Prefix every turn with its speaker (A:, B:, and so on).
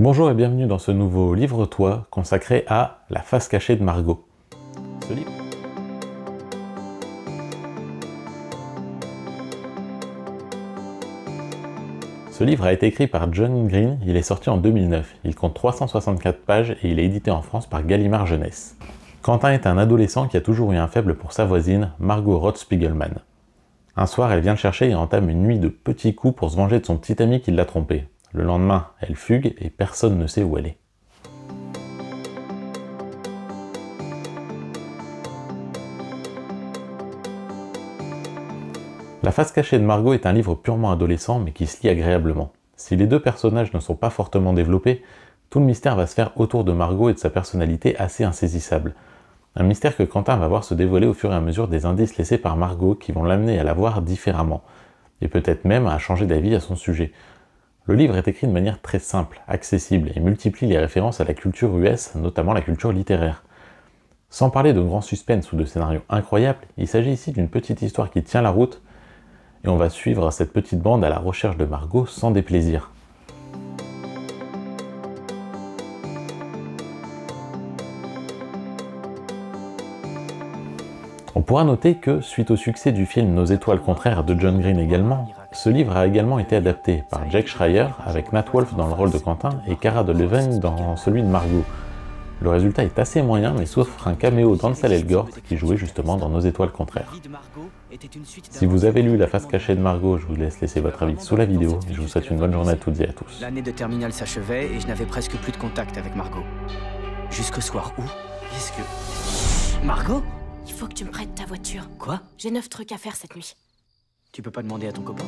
A: Bonjour et bienvenue dans ce nouveau Livre-toi consacré à La face cachée de Margot. Ce livre a été écrit par John Green, il est sorti en 2009, il compte 364 pages et il est édité en France par Gallimard Jeunesse. Quentin est un adolescent qui a toujours eu un faible pour sa voisine, Margot Roth-Spiegelman. Un soir, elle vient le chercher et entame une nuit de petits coups pour se venger de son petit ami qui l'a trompée. Le lendemain, elle fugue et personne ne sait où elle est. La face cachée de Margot est un livre purement adolescent mais qui se lit agréablement. Si les deux personnages ne sont pas fortement développés, tout le mystère va se faire autour de Margot et de sa personnalité assez insaisissable. Un mystère que Quentin va voir se dévoiler au fur et à mesure des indices laissés par Margot qui vont l'amener à la voir différemment, et peut-être même à changer d'avis à son sujet. Le livre est écrit de manière très simple, accessible, et multiplie les références à la culture US, notamment la culture littéraire. Sans parler de grands suspense ou de scénarios incroyables, il s'agit ici d'une petite histoire qui tient la route, et on va suivre cette petite bande à la recherche de Margot sans déplaisir. On pourra noter que, suite au succès du film Nos étoiles contraires de John Green également, ce livre a également été adapté par Jake Schreier avec Nat Wolff dans le rôle de Quentin et Cara Delevingne dans celui de Margot. Le résultat est assez moyen mais sauf un caméo d'Ansel Elgort qui jouait justement dans Nos étoiles contraires. Si vous avez lu La face cachée de Margot, je vous laisse laisser votre avis sous la vidéo et je vous souhaite une bonne journée à toutes et à tous.
B: L'année de terminale s'achevait et je n'avais presque plus de contact avec Margot. Jusqu'au soir où... Qu'est-ce que... Margot ?
C: Il faut que tu me prêtes ta voiture.
B: Quoi ?
C: J'ai 9 trucs à faire cette nuit.
B: Tu peux pas demander à ton copain ?